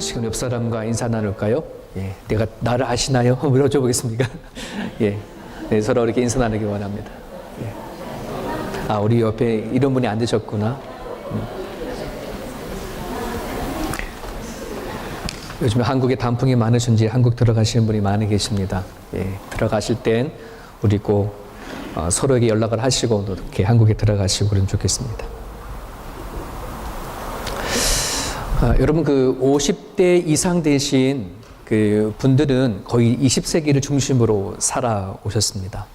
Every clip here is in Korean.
지금 옆 사람과 인사 나눌까요? 예, 내가 나를 아시나요? 물어줘보겠습니까? 예, 네, 서로 이렇게 인사 나누기 원합니다. 예. 아, 우리 옆에 이런 분이 앉으셨구나. 요즘에 한국에 단풍이 많으신지 한국 들어가시는 분이 많이 계십니다. 예, 들어가실 땐 우리 꼭 서로에게 연락을 하시고 또 이렇게 한국에 들어가시고 그러면 좋겠습니다. 여러분, 그 50대 이상 되신 그 분들은 거의 20세기를 중심으로 살아오셨습니다.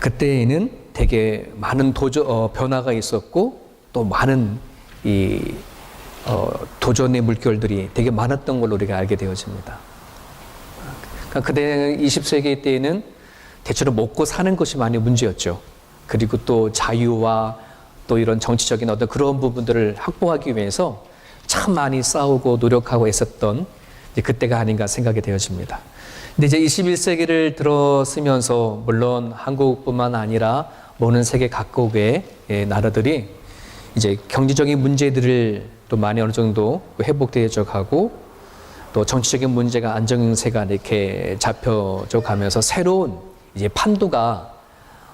그때에는 되게 많은 변화가 있었고 또 많은 도전의 물결들이 되게 많았던 걸로 우리가 알게 되어집니다. 그러니까 그때 20세기 때에는 대체로 먹고 사는 것이 많이 문제였죠. 그리고 또 자유와 또 이런 정치적인 어떤 그런 부분들을 확보하기 위해서 참 많이 싸우고 노력하고 애썼던 그때가 아닌가 생각이 되어집니다. 근데 이제 21세기를 들어서면서 물론 한국뿐만 아니라 모든 세계 각국의 나라들이 이제 경제적인 문제들을 또 많이 어느 정도 회복되어져 가고 또 정치적인 문제가 안정세가 이렇게 잡혀져 가면서 새로운 이제 판도가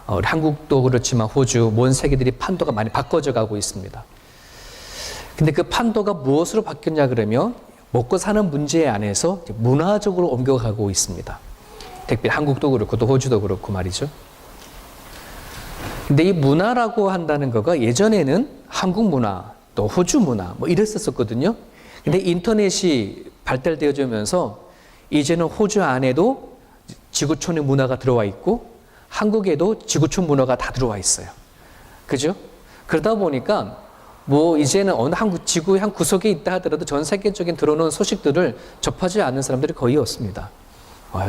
한국도 그렇지만 호주, 모든 세계들이 판도가 많이 바꿔져 가고 있습니다. 근데 그 판도가 무엇으로 바뀌었냐 그러면 먹고 사는 문제 안에서 문화적으로 옮겨가고 있습니다. 특히 한국도 그렇고 또 호주도 그렇고 말이죠. 근데 이 문화라고 한다는 거가 예전에는 한국 문화, 또 호주 문화 뭐 이랬었거든요. 근데 인터넷이 발달되어지면서 이제는 호주 안에도 지구촌의 문화가 들어와 있고 한국에도 지구촌 문화가 다 들어와 있어요. 그죠? 그러다 보니까 뭐 이제는 어느 지구의 한 구석에 있다 하더라도 전 세계적인 들어오는 소식들을 접하지 않는 사람들이 거의 없습니다.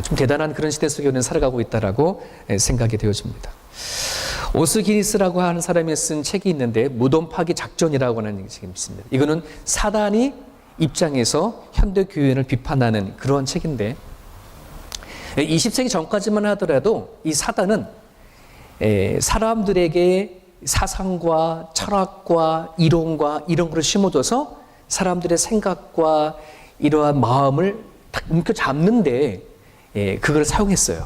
좀 대단한 그런 시대 속에 우리는 살아가고 있다라고 생각이 되어집니다. 오스기니스라고 하는 사람이 쓴 책이 있는데 무덤 파기 작전이라고 하는 책이 있습니다. 이거는 사단이 입장에서 현대 교회를 비판하는 그런 책인데 20세기 전까지만 하더라도 이 사단은 사람들에게 사상과 철학과 이론과 이런 걸 심어줘서 사람들의 생각과 이러한 마음을 딱 움켜잡는데 그걸 사용했어요.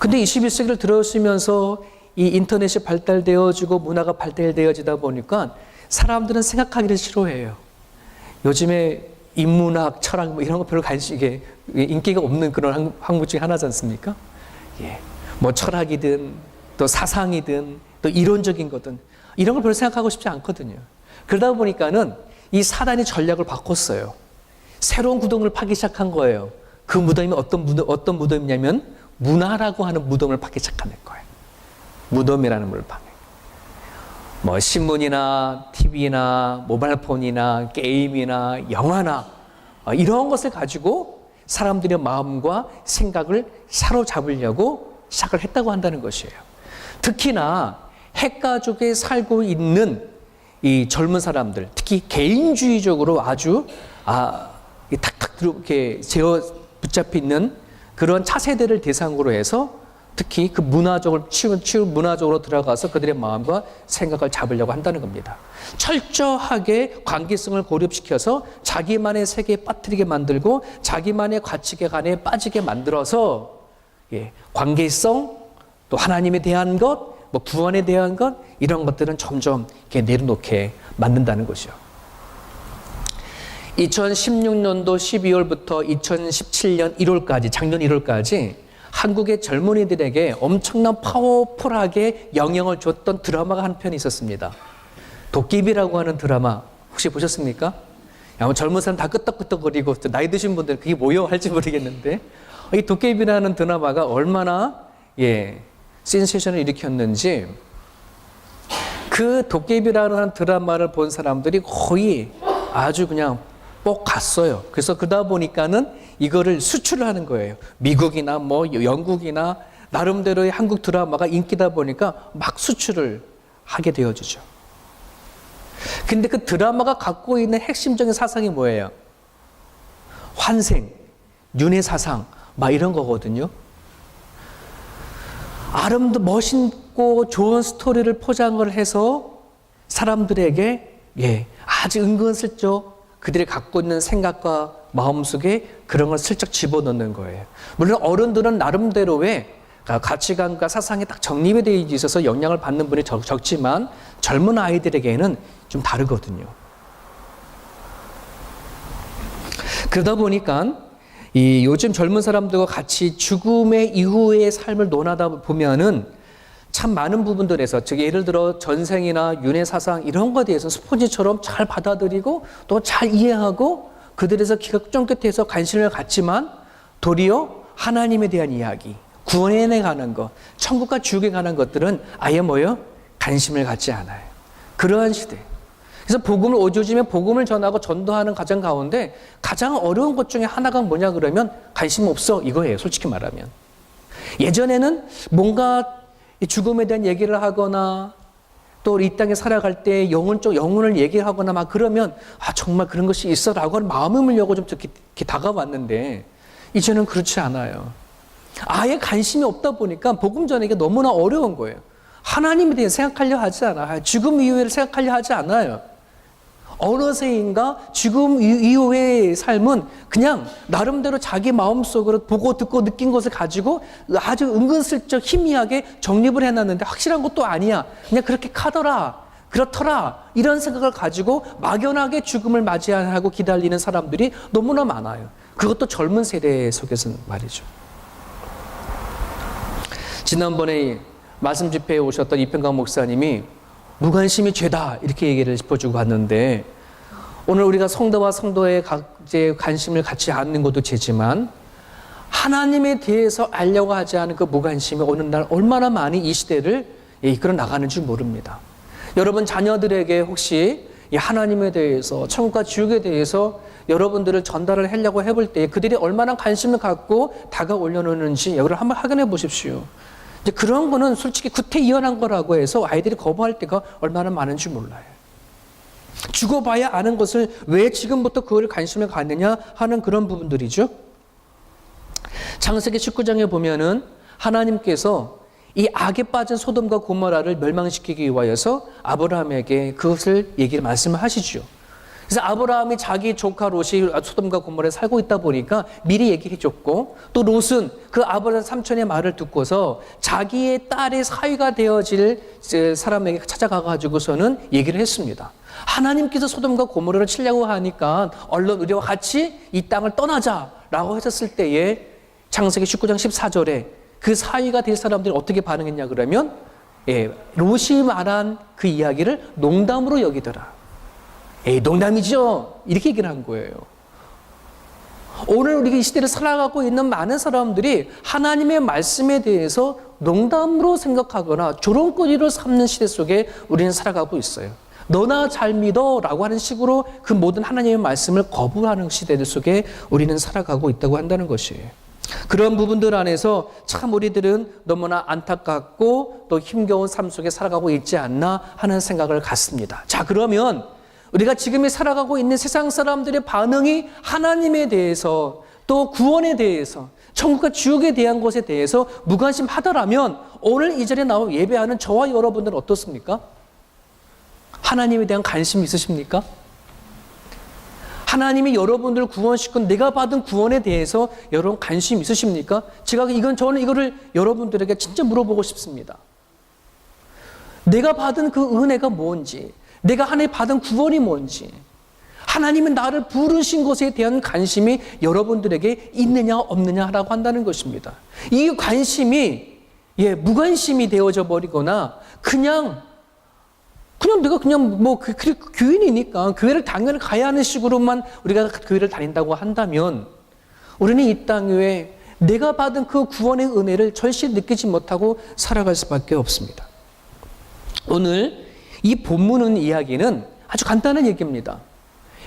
근데 21세기를 들어서면서 이 인터넷이 발달되어지고 문화가 발달되어지다 보니까 사람들은 생각하기를 싫어해요. 요즘에 인문학, 철학 뭐 이런 거 별로 관심이 인기가 없는 그런 학문 중에 하나지 않습니까? 예. 뭐 철학이든 또 사상이든 또 이론적인 거든 이런 걸 별로 생각하고 싶지 않거든요. 그러다 보니까는 이 사단이 전략을 바꿨어요. 새로운 무덤을 파기 시작한 거예요. 그 무덤이 어떤 무덤이냐면 문화라고 하는 무덤을 파기 시작하는 거예요. 무덤이라는 걸 파는. 뭐 신문이나 TV나 모바일폰이나 게임이나 영화나 이런 것을 가지고 사람들의 마음과 생각을 사로잡으려고 시작을 했다고 한다는 것이에요. 특히나 핵가족에 살고 있는 이 젊은 사람들, 특히 개인주의적으로 아주 탁탁 이렇게 붙잡혀 있는 그런 차세대를 대상으로 해서 특히 그 문화적으로 문화적으로 들어가서 그들의 마음과 생각을 잡으려고 한다는 겁니다. 철저하게 관계성을 고립시켜서 자기만의 세계에 빠뜨리게 만들고 자기만의 가치관에 빠지게 만들어서 관계성 또 하나님에 대한 것, 뭐 구원에 대한 것 이런 것들은 점점 이렇게 내려놓게 만든다는 것이요. 2016년도 12월부터 2017년 1월까지 작년 1월까지 한국의 젊은이들에게 엄청난 파워풀하게 영향을 줬던 드라마가 한 편이 있었습니다. 도깨비라고 하는 드라마 혹시 보셨습니까? 아마 젊은 사람 다 끄떡끄떡거리고 나이 드신 분들 그게 뭐요 할지 모르겠는데 이 도깨비라는 드라마가 얼마나 센세이션을 일으켰는지 그 도깨비라는 드라마를 본 사람들이 거의 아주 그냥 뻑 갔어요. 그래서 그러다 보니까는 이거를 수출을 하는 거예요. 미국이나 뭐 영국이나 나름대로의 한국 드라마가 인기다 보니까 막 수출을 하게 되어지죠. 근데 그 드라마가 갖고 있는 핵심적인 사상이 뭐예요? 환생, 윤회 사상, 막 이런 거거든요. 멋있고 좋은 스토리를 포장을 해서 사람들에게 아주 은근슬쩍 그들이 갖고 있는 생각과 마음속에 그런 걸 슬쩍 집어넣는 거예요. 물론 어른들은 나름대로의 가치관과 사상이 딱 정립이 되어 있어서 영향을 받는 분이 적지만 젊은 아이들에게는 좀 다르거든요. 그러다 보니까 이 요즘 젊은 사람들과 같이 죽음의 이후의 삶을 논하다 보면은 참 많은 부분들에서, 즉 예를 들어 전생이나 윤회 사상 이런 것에 대해서 스폰지처럼 잘 받아들이고 또 잘 이해하고 그들에서 기가 쫑긋해서 관심을 갖지만 도리어 하나님에 대한 이야기, 구원에 관한 것, 천국과 지옥에 관한 것들은 아예 뭐요? 관심을 갖지 않아요. 그러한 시대. 그래서 복음을 오조지면 복음을 전하고 전도하는 과정 가운데 가장 어려운 것 중에 하나가 뭐냐 그러면 관심 없어 이거예요. 솔직히 말하면. 예전에는 뭔가 죽음에 대한 얘기를 하거나 또 이 땅에 살아갈 때 영혼을 얘기하거나 막 그러면 정말 그런 것이 있어라고 하는 마음을 물려고 좀 이렇게 다가왔는데 이제는 그렇지 않아요. 아예 관심이 없다 보니까 복음 전하기가 너무나 어려운 거예요. 하나님에 대해 생각하려 하지 않아요. 죽음 이후를 생각하려 하지 않아요. 어느 세인가 죽음 이후의 삶은 그냥 나름대로 자기 마음속으로 보고 듣고 느낀 것을 가지고 아주 은근슬쩍 희미하게 정립을 해놨는데 확실한 것도 아니야. 그냥 그렇게 카더라, 그렇더라 이런 생각을 가지고 막연하게 죽음을 맞이하고 기다리는 사람들이 너무나 많아요. 그것도 젊은 세대 속에서는 말이죠. 지난번에 말씀 집회에 오셨던 이평강 목사님이 무관심이 죄다 이렇게 얘기를 짚어주고 갔는데 오늘 우리가 성도와 성도의 각자의 관심을 갖지 않는 것도 죄지만 하나님에 대해서 알려고 하지 않은 그 무관심이 오늘날 얼마나 많이 이 시대를 이끌어 나가는지 모릅니다. 여러분 자녀들에게 혹시 이 하나님에 대해서 천국과 지옥에 대해서 여러분들을 전달을 하려고 해볼 때 그들이 얼마나 관심을 갖고 다가오려는지 여기를 한번 확인해 보십시오. 이제 그런 거는 솔직히 구태의연한 거라고 해서 아이들이 거부할 때가 얼마나 많은지 몰라요. 죽어봐야 아는 것을 왜 지금부터 그걸 관심을 갖느냐 하는 그런 부분들이죠. 창세기 19장에 보면은 하나님께서 이 악에 빠진 소돔과 고모라를 멸망시키기 위하여서 아브라함에게 그것을 말씀을 하시죠. 그래서 아브라함이 자기 조카 롯이 소돔과 고모라에 살고 있다 보니까 미리 얘기해 줬고 또 롯은 그 아브라함 삼촌의 말을 듣고서 자기의 딸의 사위가 되어질 사람에게 찾아가가지고서는 얘기를 했습니다. 하나님께서 소돔과 고모라를 치려고 하니까 얼른 우리와 같이 이 땅을 떠나자라고 하셨을 때에 창세기 19장 14절에 그 사위가 될 사람들이 어떻게 반응했냐 그러면 롯이 말한 그 이야기를 농담으로 여기더라. 농담이죠. 이렇게 얘기를 한 거예요. 오늘 우리가 이 시대를 살아가고 있는 많은 사람들이 하나님의 말씀에 대해서 농담으로 생각하거나 조롱거리로 삼는 시대 속에 우리는 살아가고 있어요. 너나 잘 믿어 라고 하는 식으로 그 모든 하나님의 말씀을 거부하는 시대들 속에 우리는 살아가고 있다고 한다는 것이에요. 그런 부분들 안에서 참 우리들은 너무나 안타깝고 또 힘겨운 삶 속에 살아가고 있지 않나 하는 생각을 갖습니다. 자, 그러면 우리가 지금이 살아가고 있는 세상 사람들의 반응이 하나님에 대해서 또 구원에 대해서 천국과 지옥에 대한 것에 대해서 무관심하더라면 오늘 이 자리에 나와 예배하는 저와 여러분들은 어떻습니까? 하나님에 대한 관심 있으십니까? 하나님이 여러분들을 구원시킨 내가 받은 구원에 대해서 여러분 관심 있으십니까? 저는 이거를 여러분들에게 진짜 물어보고 싶습니다. 내가 받은 그 은혜가 뭔지, 내가 하나님 받은 구원이 뭔지, 하나님은 나를 부르신 것에 대한 관심이 여러분들에게 있느냐 없느냐라고 한다는 것입니다. 이 관심이 무관심이 되어져 버리거나 그냥 내가 교인이니까 교회를 당연히 가야 하는 식으로만 우리가 교회를 다닌다고 한다면 우리는 이 땅 위에 내가 받은 그 구원의 은혜를 절실히 느끼지 못하고 살아갈 수밖에 없습니다. 오늘 이 본문은 이야기는 아주 간단한 얘기입니다.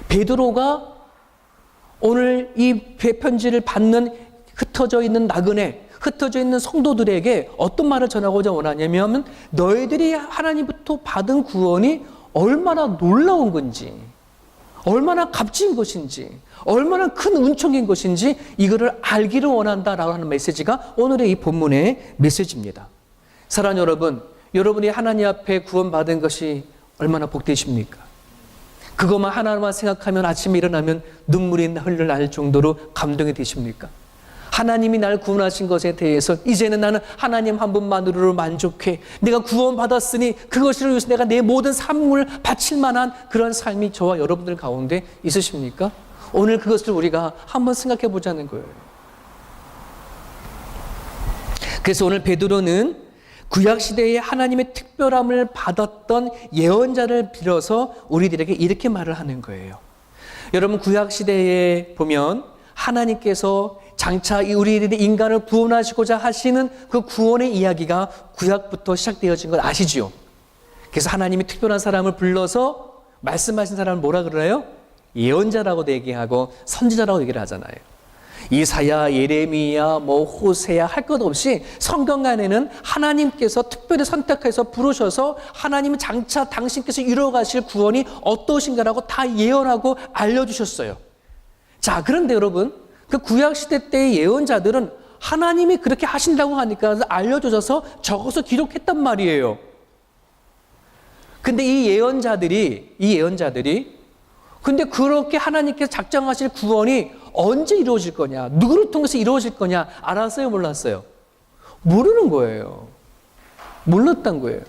베드로가 오늘 이 편지를 받는 흩어져 있는 나그네, 흩어져 있는 성도들에게 어떤 말을 전하고자 원하냐면 너희들이 하나님부터 받은 구원이 얼마나 놀라운 건지, 얼마나 값진 것인지, 얼마나 큰 은총인 것인지 이거를 알기를 원한다라고 하는 메시지가 오늘의 이 본문의 메시지입니다. 사랑하는 여러분, 여러분이 하나님 앞에 구원받은 것이 얼마나 복되십니까? 그것만 하나만 생각하면 아침에 일어나면 눈물이 흘러날 정도로 감동이 되십니까? 하나님이 날 구원하신 것에 대해서 이제는 나는 하나님 한 분만으로 만족해. 내가 구원받았으니 그것을 위해서 내가 내 모든 삶을 바칠 만한 그런 삶이 저와 여러분들 가운데 있으십니까? 오늘 그것을 우리가 한번 생각해 보자는 거예요. 그래서 오늘 베드로는 구약시대에 하나님의 특별함을 받았던 예언자를 빌어서 우리들에게 이렇게 말을 하는 거예요. 여러분, 구약시대에 보면 하나님께서 장차 우리들의 인간을 구원하시고자 하시는 그 구원의 이야기가 구약부터 시작되어진 걸 아시죠? 그래서 하나님이 특별한 사람을 불러서 말씀하신 사람을 뭐라 그러나요? 예언자라고 얘기하고 선지자라고 얘기를 하잖아요. 이사야, 예레미야, 호세야 할 것 없이 성경 안에는 하나님께서 특별히 선택해서 부르셔서 하나님 장차 당신께서 이루어가실 구원이 어떠신가라고 다 예언하고 알려주셨어요. 자, 그런데 여러분, 그 구약시대 때의 예언자들은 하나님이 그렇게 하신다고 하니까 알려줘서 적어서 기록했단 말이에요. 근데 이 예언자들이 근데 그렇게 하나님께서 작정하실 구원이 언제 이루어질 거냐, 누구를 통해서 이루어질 거냐 알았어요, 몰랐어요? 모르는 거예요. 몰랐던 거예요.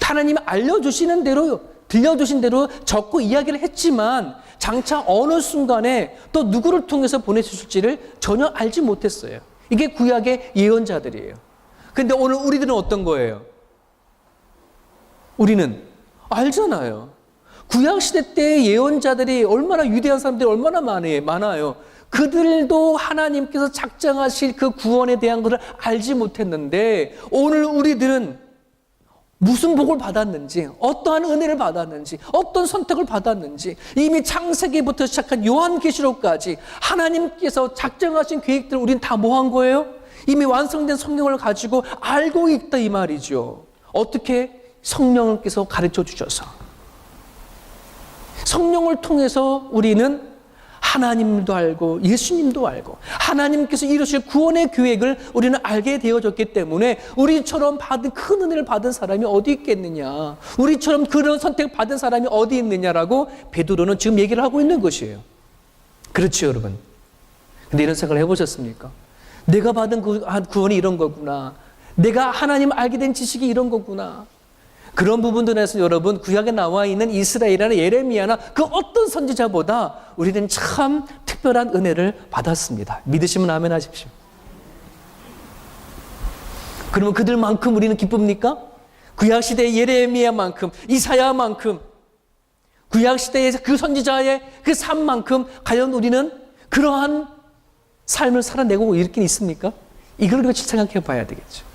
하나님이 알려주시는 대로, 들려주신 대로 적고 이야기를 했지만 장차 어느 순간에 또 누구를 통해서 보내주실지를 전혀 알지 못했어요. 이게 구약의 예언자들이에요. 근데 오늘 우리들은 어떤 거예요? 우리는 알잖아요. 구약시대 때의 예언자들이 얼마나 위대한 사람들이 얼마나 많아요. 그들도 하나님께서 작정하실 그 구원에 대한 것을 알지 못했는데 오늘 우리들은 무슨 복을 받았는지, 어떠한 은혜를 받았는지, 어떤 선택을 받았는지 이미 창세기부터 시작한 요한계시록까지 하나님께서 작정하신 계획들을 우리는 다 뭐 한 거예요? 이미 완성된 성경을 가지고 알고 있다 이 말이죠. 어떻게? 성령께서 가르쳐 주셔서. 성령을 통해서 우리는 하나님도 알고 예수님도 알고 하나님께서 이루실 구원의 계획을 우리는 알게 되어졌기 때문에 우리처럼 받은 큰 은혜를 받은 사람이 어디 있겠느냐, 우리처럼 그런 선택을 받은 사람이 어디 있느냐라고 베드로는 지금 얘기를 하고 있는 것이에요. 그렇죠, 여러분? 근데 이런 생각을 해보셨습니까? 내가 받은 구원이 이런 거구나, 내가 하나님 알게 된 지식이 이런 거구나. 그런 부분들에서 여러분, 구약에 나와 있는 이스라엘이나 예레미야나 그 어떤 선지자보다 우리는 참 특별한 은혜를 받았습니다. 믿으시면 아멘 하십시오. 그러면 그들만큼 우리는 기쁩니까? 구약시대의 예레미야만큼, 이사야만큼, 구약시대의 그 선지자의 그 삶만큼 과연 우리는 그러한 삶을 살아내고 있긴 있습니까? 이걸 우리가 생각해 봐야 되겠죠.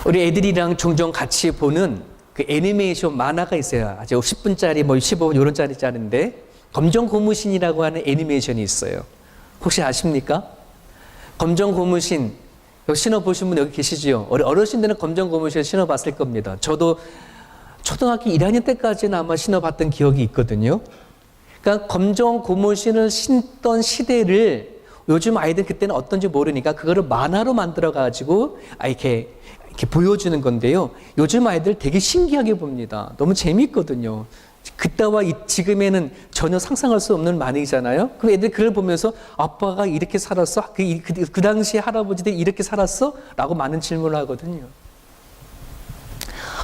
우리 애들이랑 종종 같이 보는 그 애니메이션 만화가 있어요. 아주 10분짜리, 15분 이런 짜리 짜리인데 검정 고무신이라고 하는 애니메이션이 있어요. 혹시 아십니까? 검정 고무신 신어보신 분 여기 계시죠? 어르신들은 검정 고무신 신어봤을 겁니다. 저도 초등학교 1학년 때까지는 아마 신어봤던 기억이 있거든요. 그러니까 검정 고무신을 신던 시대를 요즘 아이들 그때는 어떤지 모르니까 그거를 만화로 만들어가지고 이렇게 보여주는 건데요. 요즘 아이들 되게 신기하게 봅니다. 너무 재미있거든요. 그때와 지금에는 전혀 상상할 수 없는 만행이잖아요. 그럼 애들 그걸 보면서 아빠가 이렇게 살았어? 그 당시에 할아버지들이 이렇게 살았어? 라고 많은 질문을 하거든요.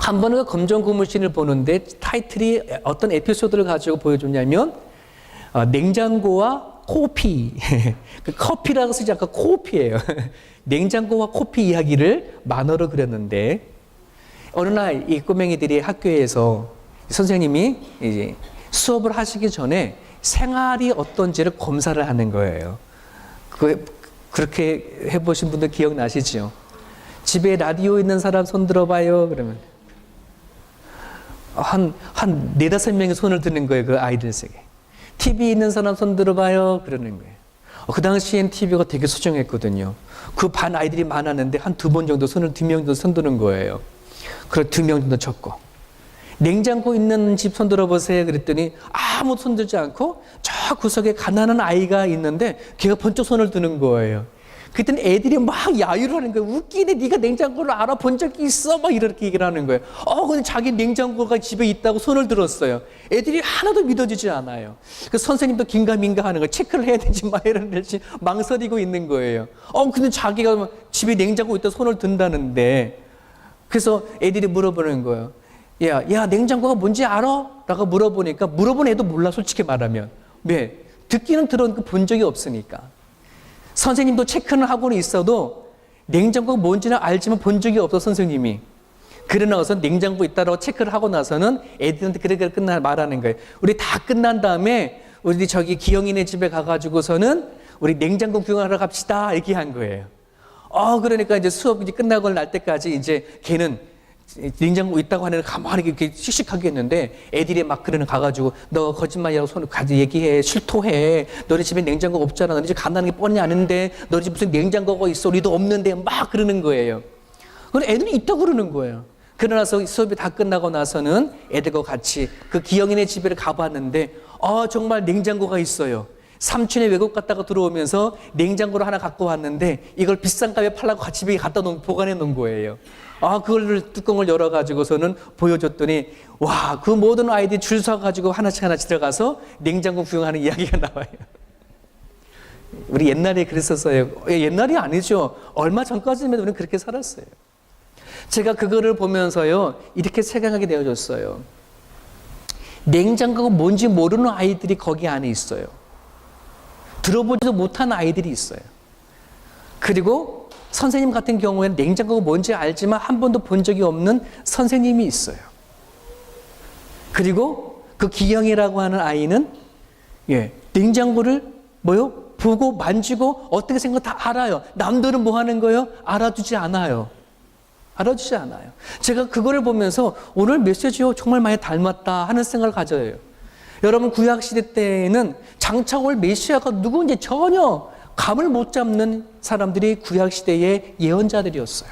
한 번은 검정 고무신을 보는데 타이틀이 어떤 에피소드를 가지고 보여줬냐면 냉장고와 코피. 커피라고 쓰지 않고 코피예요. 냉장고와 코피 이야기를 만화로 그렸는데 어느 날 이 꼬맹이들이 학교에서 선생님이 이제 수업을 하시기 전에 생활이 어떤지를 검사를 하는 거예요. 그렇게 해보신 분들 기억나시죠? 집에 라디오 있는 사람 손 들어봐요. 그러면 한 4-5명이 손을 드는 거예요. 그 아이들 세계. TV 있는 사람 손 들어봐요. 그러는 거예요. 그 당시엔 TV가 되게 소중했거든요. 그 반 아이들이 많았는데 한 2번 정도 2명 정도 손 드는 거예요. 그래 2명 정도 쳤고. 냉장고 있는 집 손 들어보세요. 그랬더니 아무 손 들지 않고 저 구석에 가난한 아이가 있는데 걔가 번쩍 손을 드는 거예요. 그때는 애들이 막 야유를 하는 거예요. 웃기네. 네가 냉장고를 알아본 적이 있어? 막 이렇게 얘기를 하는 거예요. 근데 자기 냉장고가 집에 있다고 손을 들었어요. 애들이 하나도 믿어지지 않아요. 그 선생님도 긴가민가 하는 거예요. 체크를 해야 되지 말아야 될지 망설이고 있는 거예요. 근데 자기가 집에 냉장고 있다 손을 든다는데, 그래서 애들이 물어보는 거예요. 야, 냉장고가 뭔지 알아? 라고 물어보니까, 물어본 애도 몰라, 솔직히 말하면. 왜? 듣기는 들었는데 본 적이 없으니까. 선생님도 체크는 하고는 있어도 냉장고가 뭔지는 알지만 본 적이 없어, 선생님이. 그래 나가서 냉장고 있다라고 체크를 하고 나서는 애들한테 그래 끝나 말하는 거예요. 우리 다 끝난 다음에 우리 저기 기영이네 집에 가가지고서는 우리 냉장고 구경하러 갑시다 얘기한 거예요. 그러니까 이제 수업 이제 끝나고 날 때까지 이제 걔는 냉장고 있다고 하는 가만히 이렇게 씩씩하게 했는데, 애들이 막 그러는 가가지고 너 거짓말이라고 손을 가지 얘기해, 실토해, 너네 집에 냉장고 없잖아, 너네 집 간다는 게 뻔히 아는데 너네 집 무슨 냉장고가 있어, 우리도 없는데 막 그러는 거예요. 그럼 애들이 있다고 그러는 거예요. 그러나서 수업이 다 끝나고 나서는 애들과 같이 그 기영이네 집에 가봤는데 정말 냉장고가 있어요. 삼촌이 외국 갔다가 들어오면서 냉장고를 하나 갖고 왔는데 이걸 비싼 값에 팔라고 집에 갖다 보관해 놓은 거예요. 그걸 뚜껑을 열어가지고서는 보여줬더니, 와, 그 모든 아이들이 줄 서가지고 하나씩 들어가서 냉장고 구경하는 이야기가 나와요. 우리 옛날에 그랬었어요. 옛날이 아니죠. 얼마 전까지만 우리는 그렇게 살았어요. 제가 그거를 보면서요, 이렇게 생각하게 되어졌어요. 냉장고가 뭔지 모르는 아이들이 거기 안에 있어요. 들어보지도 못한 아이들이 있어요. 그리고 선생님 같은 경우에는 냉장고가 뭔지 알지만 한 번도 본 적이 없는 선생님이 있어요. 그리고 그 기영이라고 하는 아이는 냉장고를 보고 만지고 어떻게 생각 다 알아요. 남들은 뭐 하는 거예요? 알아주지 않아요. 제가 그거를 보면서 오늘 메시지와 정말 많이 닮았다 하는 생각을 가져요. 여러분, 구약시대 때에는 장차 올 메시아가 누구인지 전혀 감을 못 잡는 사람들이 구약시대의 예언자들이었어요.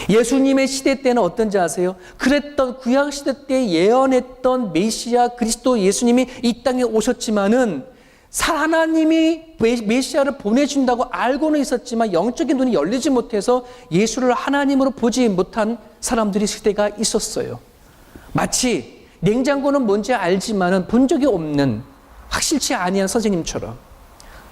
예수님의 시대 때는 어떤지 아세요? 그랬던 구약시대 때 예언했던 메시아 그리스도 예수님이 이 땅에 오셨지만은 하나님이 메시아를 보내준다고 알고는 있었지만 영적인 눈이 열리지 못해서 예수를 하나님으로 보지 못한 사람들이 시대가 있었어요. 마치 냉장고는 뭔지 알지만은 본 적이 없는 확실치 아니한 선생님처럼.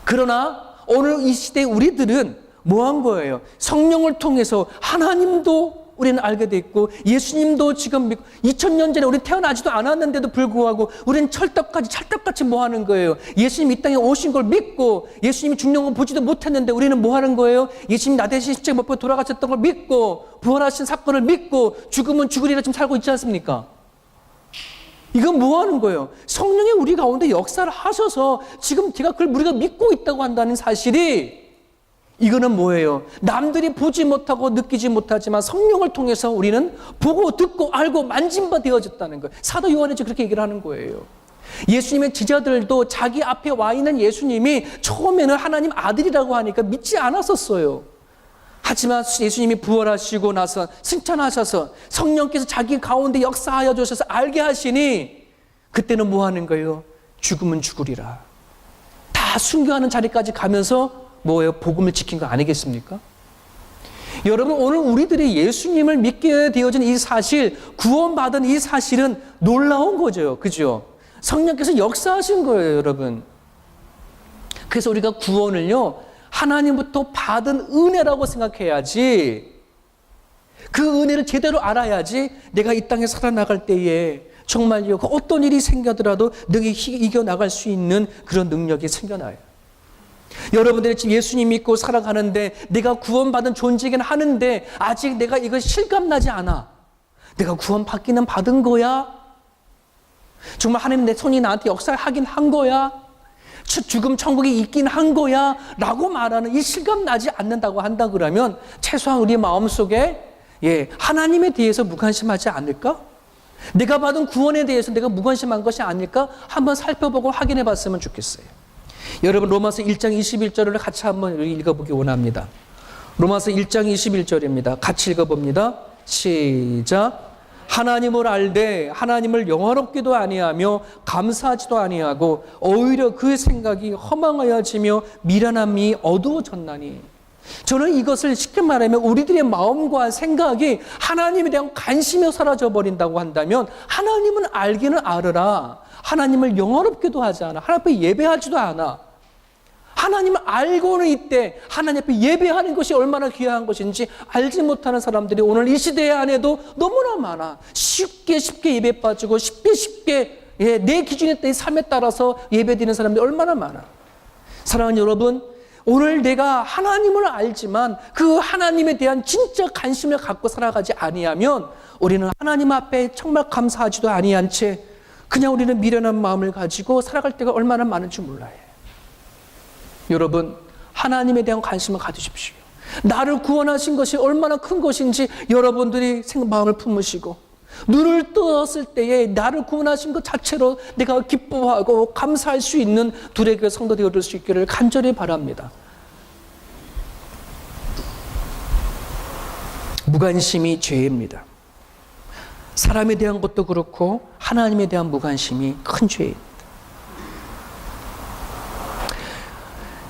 그러나 오늘 이 시대에 우리들은 뭐 한 거예요? 성령을 통해서 하나님도 우리는 알게 됐고 예수님도 지금 믿고 2000년 전에 우리 태어나지도 않았는데도 불구하고 우리는 찰떡같이 뭐 하는 거예요? 예수님 이 땅에 오신 걸 믿고 예수님이 죽는 걸 보지도 못했는데 우리는 뭐 하는 거예요? 예수님 나 대신 십자가에 못 박혀 돌아가셨던 걸 믿고 부활하신 사건을 믿고 죽으면 죽으리라 지금 살고 있지 않습니까? 이건 뭐 하는 거예요? 성령이 우리 가운데 역사를 하셔서 지금 그걸 우리가 믿고 있다고 한다는 사실이 이거는 뭐예요? 남들이 보지 못하고 느끼지 못하지만 성령을 통해서 우리는 보고 듣고 알고 만진 바 되어졌다는 거예요. 사도 요한이 그렇게 얘기를 하는 거예요. 예수님의 제자들도 자기 앞에 와 있는 예수님이 처음에는 하나님 아들이라고 하니까 믿지 않았었어요. 하지만 예수님이 부활하시고 나서 승천하셔서 성령께서 자기 가운데 역사하여 주셔서 알게 하시니 그때는 뭐 하는 거예요? 죽으면 죽으리라. 다 순교하는 자리까지 가면서 뭐예요? 복음을 지킨 거 아니겠습니까? 여러분, 오늘 우리들이 예수님을 믿게 되어진 이 사실, 구원받은 이 사실은 놀라운 거죠. 그죠? 성령께서 역사하신 거예요, 여러분. 그래서 우리가 구원을요, 하나님부터 받은 은혜라고 생각해야지, 그 은혜를 제대로 알아야지 내가 이 땅에 살아나갈 때에 정말요, 어떤 일이 생겨더라도 너가 이겨나갈 수 있는 그런 능력이 생겨나요. 여러분들이 지금 예수님 믿고 살아가는데 내가 구원받은 존재이긴 하는데 아직 내가 이거 실감나지 않아. 내가 구원받기는 받은 거야? 정말 하나님 내 손이 나한테 역사를 하긴 한 거야? 죽음 천국이 있긴 한 거야? 라고 말하는 이 실감나지 않는다고 한다 그러면 최소한 우리 마음속에 하나님에 대해서 무관심하지 않을까? 내가 받은 구원에 대해서 내가 무관심한 것이 아닐까? 한번 살펴보고 확인해 봤으면 좋겠어요. 여러분, 로마서 1장 21절을 같이 한번 읽어보기 원합니다. 로마서 1장 21절입니다. 같이 읽어봅니다. 시작. 하나님을 알되 하나님을 영화롭게도 아니하며 감사하지도 아니하고 오히려 그 생각이 허망하여지며 미련함이 어두워졌나니. 저는 이것을 쉽게 말하면 우리들의 마음과 생각이 하나님에 대한 관심이 사라져 버린다고 한다면, 하나님은 알기는 알으라 하나님을 영화롭게도 하지 않아, 하나님 앞에 예배하지도 않아. 하나님을 알고는 있대 하나님 앞에 예배하는 것이 얼마나 귀한 것인지 알지 못하는 사람들이 오늘 이 시대 안에도 너무나 많아. 쉽게 예배 빠지고 쉽게 내 기준에 내 삶에 따라서 예배드리는 사람들이 얼마나 많아. 사랑하는 여러분, 오늘 내가 하나님을 알지만 그 하나님에 대한 진짜 관심을 갖고 살아가지 아니하면 우리는 하나님 앞에 정말 감사하지도 아니한 채 그냥 우리는 미련한 마음을 가지고 살아갈 때가 얼마나 많은지 몰라요. 여러분, 하나님에 대한 관심을 가지십시오. 나를 구원하신 것이 얼마나 큰 것인지 여러분들이 마음을 품으시고, 눈을 떴을 때에 나를 구원하신 것 자체로 내가 기뻐하고 감사할 수 있는 둘의 성도들이 얻을 수 있기를 간절히 바랍니다. 무관심이 죄입니다. 사람에 대한 것도 그렇고 하나님에 대한 무관심이 큰 죄입니다.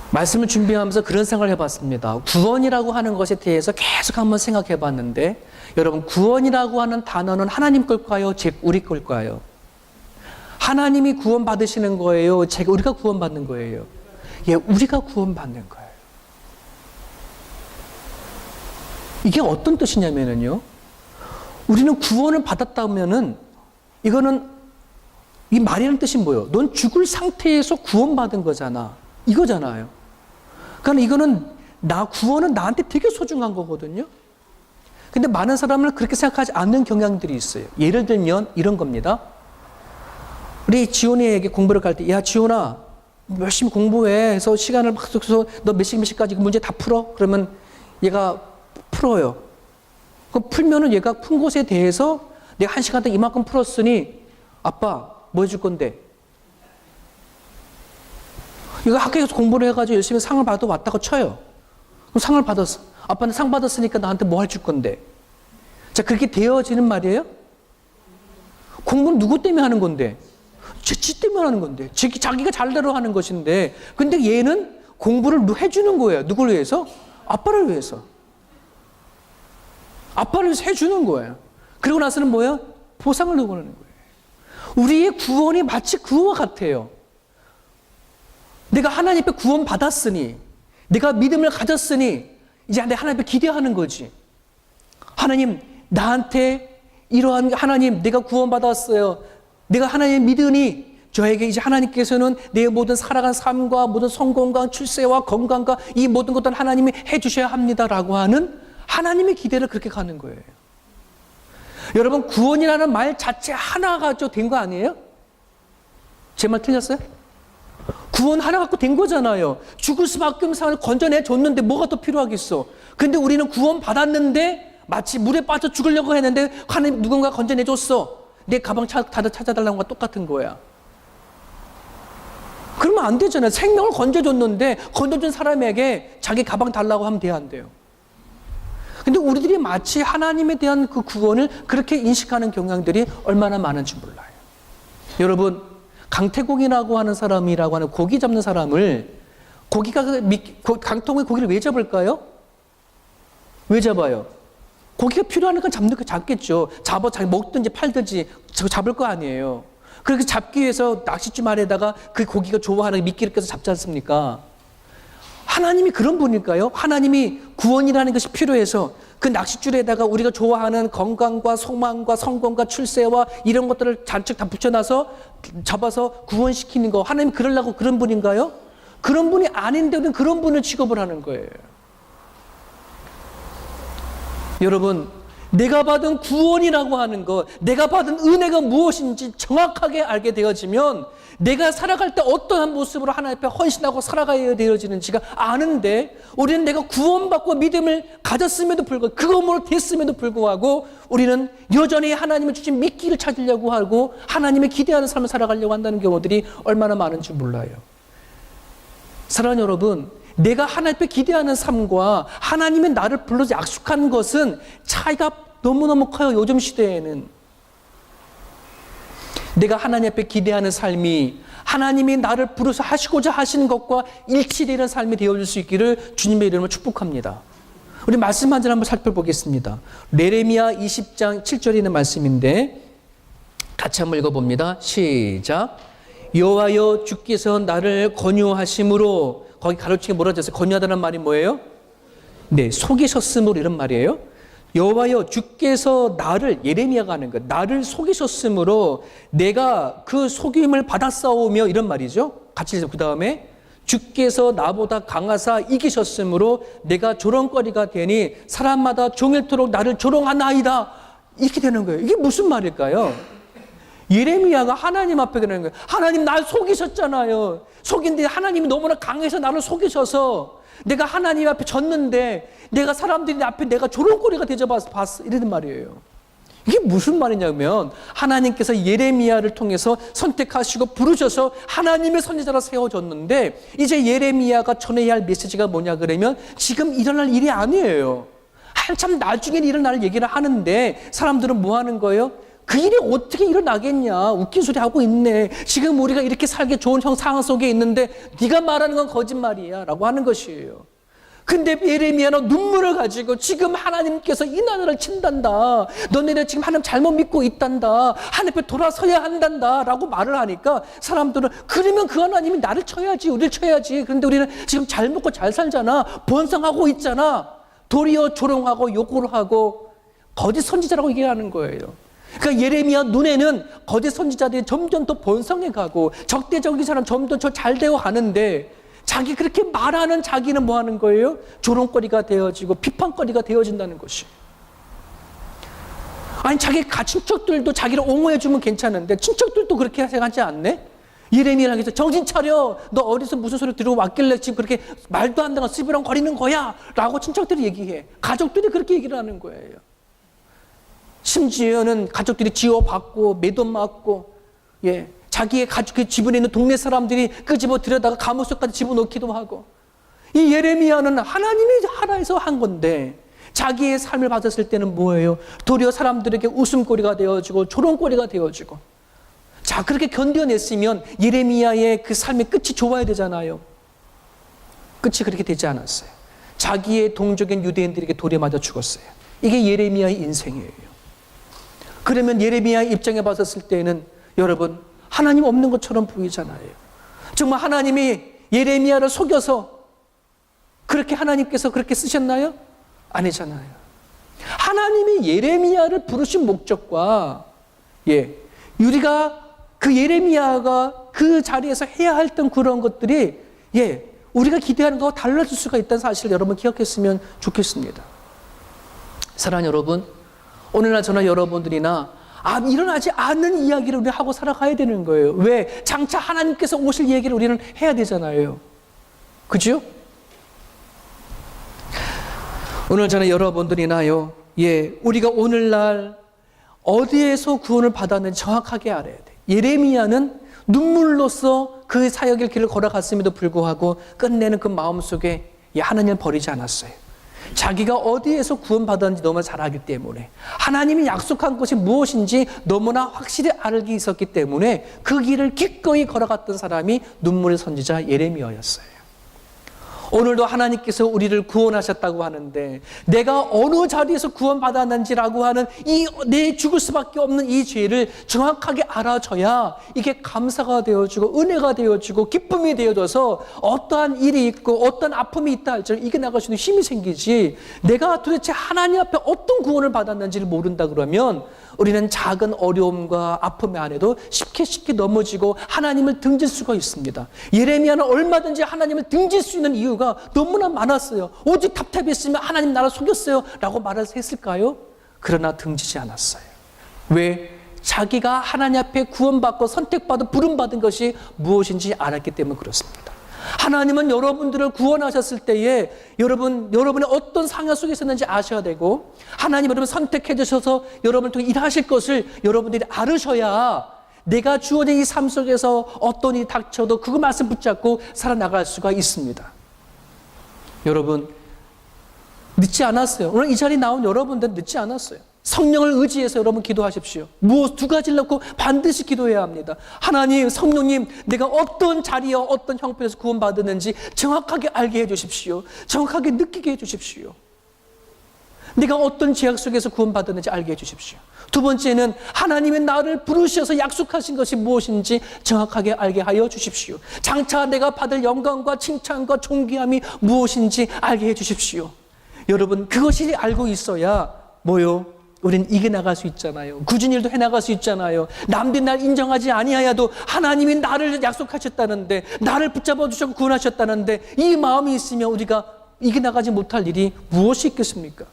말씀을 준비하면서 그런 생각을 해봤습니다. 구원이라고 하는 것에 대해서 계속 한번 생각해봤는데, 여러분, 구원이라고 하는 단어는 하나님 걸까요? 우리 걸까요? 하나님이 구원받으시는 거예요? 우리가 구원받는 거예요? 예, 우리가 구원받는 거예요. 이게 어떤 뜻이냐면요, 우리는 구원을 받았다면은 이거는, 이 말이라는 뜻이 뭐예요? 넌 죽을 상태에서 구원받은 거잖아, 이거잖아요. 그러니까 이거는 구원은 나한테 되게 소중한 거거든요. 근데 많은 사람은 그렇게 생각하지 않는 경향들이 있어요. 예를 들면 이런 겁니다. 우리 지훈이에게 공부를 갈 때, 야 지훈아 열심히 공부해 해서 시간을 막 써서 너 몇 시까지 문제 다 풀어? 그러면 얘가 풀어요. 그럼 풀면은 얘가 푼 것에 대해서 내가 1시간 동안 이만큼 풀었으니 아빠 뭐 해줄 건데? 이거 학교에서 공부를 해가지고 열심히 상을 받아 왔다고 쳐요. 그럼 상을 받았어. 아빠는 상 받았으니까 나한테 뭐 해줄 건데? 자, 그렇게 되어지는 말이에요? 공부는 누구 때문에 하는 건데? 지 때문에 하는 건데. 자기가 잘대로 하는 것인데. 근데 얘는 공부를 해주는 거예요. 누구를 위해서? 아빠를 위해서. 아빠를 위해서 해주는 거예요. 그리고 나서는 뭐예요? 보상을 요구하는 거예요. 우리의 구원이 마치 그와 같아요. 내가 하나님 앞에 구원받았으니, 내가 믿음을 가졌으니 이제 내 하나님 앞에 기대하는 거지. 하나님, 나한테 이러한, 하나님 내가 구원받았어요. 내가 하나님 믿으니 저에게 이제 하나님께서는 내 모든 살아간 삶과 모든 성공과 출세와 건강과 이 모든 것들을 하나님이 해주셔야 합니다라고 하는 하나님의 기대를 그렇게 가는 거예요. 여러분, 구원이라는 말 자체 하나 가지고 된 거 아니에요? 제 말 틀렸어요? 구원 하나 갖고 된 거잖아요. 죽을 수밖에 없는 상황을 건져내줬는데 뭐가 더 필요하겠어? 근데 우리는 구원 받았는데 마치 물에 빠져 죽으려고 했는데 하나님 누군가 건져내줬어. 내 가방 찾아달라는 거와 똑같은 거야. 그러면 안 되잖아요. 생명을 건져줬는데 건져준 사람에게 자기 가방 달라고 하면 돼야 안 돼요. 근데 우리들이 마치 하나님에 대한 그 구원을 그렇게 인식하는 경향들이 얼마나 많은지 몰라요. 여러분, 강태공이라고 하는 사람이라고 하는 고기 잡는 사람을, 강통에 고기를 왜 잡을까요? 왜 잡아요? 고기가 필요하니까 잡겠죠. 자기 먹든지 팔든지 잡을 거 아니에요. 그렇게 잡기 위해서 낚싯줄 아래다가 그 고기가 좋아하는 미끼를 껴서 잡지 않습니까? 하나님이 그런 분일까요? 하나님이 구원이라는 것이 필요해서 그 낚싯줄에다가 우리가 좋아하는 건강과 소망과 성공과 출세와 이런 것들을 잔뜩 다 붙여놔서 잡아서 구원시키는 거, 하나님 그러려고 그런 분인가요? 그런 분이 아닌데 우리는 그런 분을 취급을 하는 거예요. 여러분, 내가 받은 구원이라고 하는 것, 내가 받은 은혜가 무엇인지 정확하게 알게 되어지면 내가 살아갈 때 어떠한 모습으로 하나님 앞에 헌신하고 살아가야 되어지는지가 아는데, 우리는 내가 구원받고 믿음을 가졌음에도 불구하고, 그것으로 됐음에도 불구하고 우리는 여전히 하나님을 주신 미끼를 찾으려고 하고 하나님의 기대하는 삶을 살아가려고 한다는 경우들이 얼마나 많은지 몰라요. 사랑하는 여러분, 내가 하나님 앞에 기대하는 삶과 하나님의 나를 불러서 약속한 것은 차이가 너무너무 커요. 요즘 시대에는. 내가 하나님 앞에 기대하는 삶이 하나님이 나를 부르셔 하시고자 하시는 것과 일치되는 삶이 되어줄 수 있기를 주님의 이름으로 축복합니다. 우리 말씀 한 절 한번 살펴보겠습니다. 예레미야 20장 7절에 있는 말씀인데 같이 한번 읽어봅니다. 시작. 여호와여 주께서 나를 건유하심으로, 거기 가로치기 뭐라 하셨어요? 건유하다는 말이 뭐예요? 네, 속이셨으므로 이런 말이에요. 여호와여 주께서 나를, 예레미야가 하는 것, 나를 속이셨으므로 내가 그 속임을 받았사오며, 이런 말이죠. 같이 읽어요. 그 다음에 주께서 나보다 강하사 이기셨으므로 내가 조롱거리가 되니 사람마다 종일토록 나를 조롱하나이다. 이렇게 되는 거예요. 이게 무슨 말일까요? 예레미야가 하나님 앞에 그러는 거예요. 하나님 날 속이셨잖아요. 속인데 하나님이 너무나 강해서 나를 속이셔서 내가 하나님 앞에 졌는데 내가 사람들이 앞에 내가 조롱거리가 되어봤어. 이러는 말이에요. 이게 무슨 말이냐면 하나님께서 예레미야를 통해서 선택하시고 부르셔서 하나님의 선지자로 세워줬는데 이제 예레미야가 전해야 할 메시지가 뭐냐 그러면 지금 일어날 일이 아니에요. 한참 나중에 일어날 얘기를 하는데 사람들은 뭐 하는 거예요? 그 일이 어떻게 일어나겠냐. 웃긴 소리 하고 있네. 지금 우리가 이렇게 살기 좋은 상황 속에 있는데 네가 말하는 건 거짓말이야 라고 하는 것이에요. 근데 예레미야는 눈물을 가지고 지금 하나님께서 이 나라를 친단다. 너네들 지금 하나님 잘못 믿고 있단다. 하나님 앞에 돌아서야 한단다 라고 말을 하니까 사람들은 그러면 그 하나님이 나를 쳐야지, 우리를 쳐야지. 그런데 우리는 지금 잘 먹고 잘 살잖아. 번성하고 있잖아. 도리어 조롱하고 욕을 하고 거짓 선지자라고 얘기하는 거예요. 그러니까 예레미야 눈에는 거짓 선지자들이 점점 더 번성해 가고 적대적인 사람 점점 더 잘 되어 가는데 자기 그렇게 말하는 자기는 뭐 하는 거예요? 조롱거리가 되어지고 비판거리가 되어진다는 것이. 아니 자기 친척들도 자기를 옹호해 주면 괜찮은데 친척들도 그렇게 생각하지 않네? 예레미야에게 해서 정신 차려. 너 어디서 무슨 소리 들어왔길래 지금 그렇게 말도 안 되는 시비랑 거리는 거야 라고 친척들이 얘기해. 가족들이 그렇게 얘기를 하는 거예요. 심지어는 가족들이 지어받고 매도 맞고, 예, 자기의 가족, 주변에 있는 동네 사람들이 끄집어 들여다가 감옥 속까지 집어넣기도 하고. 이 예레미야는 하나님이 하나에서 한 건데 자기의 삶을 받았을 때는 뭐예요? 도리어 사람들에게 웃음거리가 되어지고 조롱거리가 되어지고. 자, 그렇게 견뎌냈으면 예레미야의 그 삶의 끝이 좋아야 되잖아요. 끝이 그렇게 되지 않았어요. 자기의 동족인 유대인들에게 돌에 맞아 죽었어요. 이게 예레미야의 인생이에요. 그러면 예레미야 입장에 봤었을 때는 여러분 하나님 없는 것처럼 보이잖아요. 정말 하나님이 예레미야를 속여서 그렇게 하나님께서 그렇게 쓰셨나요? 아니잖아요. 하나님이 예레미야를 부르신 목적과 우리가 그 예레미야가 그 자리에서 해야 했던 그런 것들이 우리가 기대하는 것과 달라질 수가 있다는 사실을 여러분 기억했으면 좋겠습니다. 사랑하는 여러분, 오늘날 저나 여러분들이나 일어나지 않는 이야기를 우리 하고 살아가야 되는 거예요. 왜? 장차 하나님께서 오실 얘기를 우리는 해야 되잖아요. 그죠? 오늘 저는 여러분들이나요, 우리가 오늘날 어디에서 구원을 받았는지 정확하게 알아야 돼. 예레미야는 눈물로써 그 사역의 길을 걸어갔음에도 불구하고 끝내는 그 마음속에 하나님을 버리지 않았어요. 자기가 어디에서 구원받았는지 너무나 잘 알기 때문에 하나님이 약속한 것이 무엇인지 너무나 확실히 알기 있었기 때문에 그 길을 기꺼이 걸어갔던 사람이 눈물의 선지자 예레미야였어요. 오늘도 하나님께서 우리를 구원하셨다고 하는데 내가 어느 자리에서 구원받았는지라고 하는 내 죽을 수밖에 없는 이 죄를 정확하게 알아줘야 이게 감사가 되어지고 은혜가 되어지고 기쁨이 되어져서 어떠한 일이 있고 어떤 아픔이 있다 할지라도 이겨나갈 수 있는 힘이 생기지, 내가 도대체 하나님 앞에 어떤 구원을 받았는지를 모른다 그러면 우리는 작은 어려움과 아픔의 안에도 쉽게 넘어지고 하나님을 등질 수가 있습니다. 예레미야는 얼마든지 하나님을 등질 수 있는 이유가 너무나 많았어요. 오직 답답했으면 하나님 나를 속였어요 라고 말을 했을까요? 그러나 등지지 않았어요. 왜? 자기가 하나님 앞에 구원받고 선택받아 부름받은 것이 무엇인지 알았기 때문에 그렇습니다. 하나님은 여러분들을 구원하셨을 때에 여러분의 어떤 상황 속에 있었는지 아셔야 되고, 하나님 여러분 선택해 주셔서 여러분을 통해 일하실 것을 여러분들이 알으셔야 내가 주어진 이 삶 속에서 어떤 일이 닥쳐도 그 말씀 붙잡고 살아나갈 수가 있습니다. 여러분 늦지 않았어요. 오늘 이 자리에 나온 여러분들은 늦지 않았어요. 성령을 의지해서 여러분 기도하십시오. 무엇 두 가지를 놓고 반드시 기도해야 합니다. 하나님, 성령님, 내가 어떤 자리와 어떤 형편에서 구원받았는지 정확하게 알게 해주십시오. 정확하게 느끼게 해주십시오. 내가 어떤 죄악 속에서 구원받았는지 알게 해주십시오. 두 번째는 하나님의 나를 부르셔서 약속하신 것이 무엇인지 정확하게 알게 하여 주십시오. 장차 내가 받을 영광과 칭찬과 존귀함이 무엇인지 알게 해주십시오. 여러분, 그것이 알고 있어야 뭐요? 우리는 이겨나갈 수 있잖아요. 굳은 일도 해나갈 수 있잖아요. 남들이 날 인정하지 아니하여도 하나님이 나를 약속하셨다는데, 나를 붙잡아 주셨고 구원하셨다는데, 이 마음이 있으면 우리가 이겨나가지 못할 일이 무엇이 있겠습니까?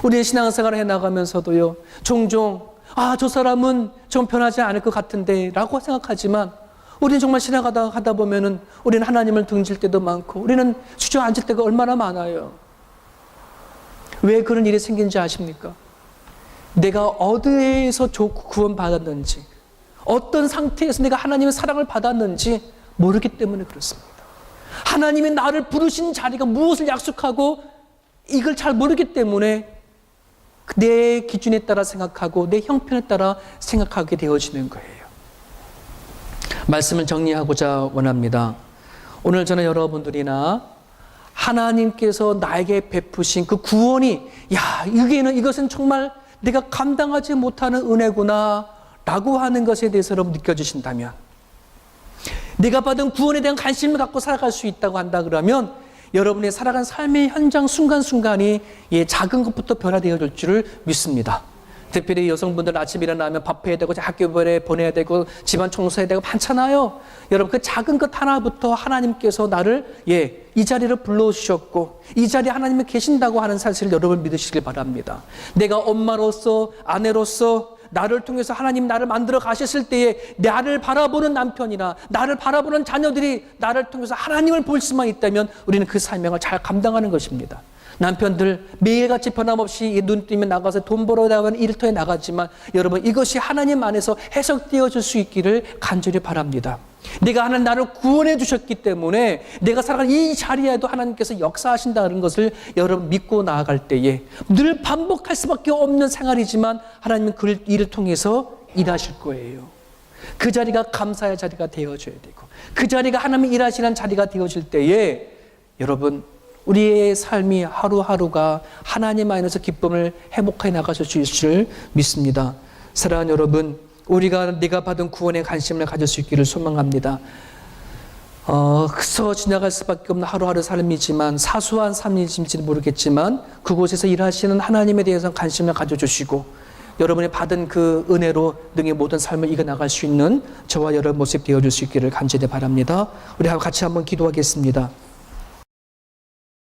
우리의 신앙생활을 해나가면서도요, 종종 저 사람은 좀 변하지 않을 것 같은데 라고 생각하지만, 우리는 정말 지나가다 보면은 우리는 하나님을 등질 때도 많고, 우리는 주저앉을 때가 얼마나 많아요. 왜 그런 일이 생긴지 아십니까? 내가 어디에서 구원받았는지, 어떤 상태에서 내가 하나님의 사랑을 받았는지 모르기 때문에 그렇습니다. 하나님이 나를 부르신 자리가 무엇을 약속하고 이걸 잘 모르기 때문에 내 기준에 따라 생각하고 내 형편에 따라 생각하게 되어지는 거예요. 말씀을 정리하고자 원합니다. 오늘 저는 여러분들이나 하나님께서 나에게 베푸신 그 구원이, 이것은 정말 내가 감당하지 못하는 은혜구나 라고 하는 것에 대해서 여러분 느껴지신다면, 내가 받은 구원에 대한 관심을 갖고 살아갈 수 있다고 한다 그러면, 여러분의 살아간 삶의 현장 순간순간이 작은 것부터 변화되어질 줄을 믿습니다. 특별히 여성분들 아침에 일어나면 밥해야 되고 학교에 보내야 되고 집안 청소해야 되고 많잖아요. 여러분, 그 작은 것 하나부터 하나님께서 나를 이 자리를 불러주셨고 이 자리에 하나님이 계신다고 하는 사실을 여러분 믿으시길 바랍니다. 내가 엄마로서, 아내로서 나를 통해서 하나님 나를 만들어 가셨을 때에 나를 바라보는 남편이나 나를 바라보는 자녀들이 나를 통해서 하나님을 볼 수만 있다면 우리는 그 사명을 잘 감당하는 것입니다. 남편들 매일같이 변함없이 눈 뜨면 나가서 돈 벌어 나가는 일터에 나가지만, 여러분, 이것이 하나님 안에서 해석되어질 수 있기를 간절히 바랍니다. 내가 하나님 나를 구원해 주셨기 때문에 내가 살아가는 이 자리에도 하나님께서 역사하신다는 것을 여러분 믿고 나아갈 때에 늘 반복할 수밖에 없는 생활이지만 하나님은 그 일을 통해서 일하실 거예요. 그 자리가 감사의 자리가 되어져야 되고, 그 자리가 하나님이 일하시는 자리가 되어질 때에 여러분, 우리의 삶이 하루하루가 하나님 안에서 기쁨을 회복해 나가실 수 있을 줄 믿습니다. 사랑하는 여러분, 우리가 내가 받은 구원에 관심을 가질 수 있기를 소망합니다. 그저 지나갈 수밖에 없는 하루하루 삶이지만, 사소한 삶인지는 모르겠지만 그곳에서 일하시는 하나님에 대해서 관심을 가져주시고 여러분이 받은 그 은혜로 능히 모든 삶을 이겨나갈 수 있는 저와 여러분 모습 되어줄 수 있기를 간절히 바랍니다. 우리 같이 한번 기도하겠습니다.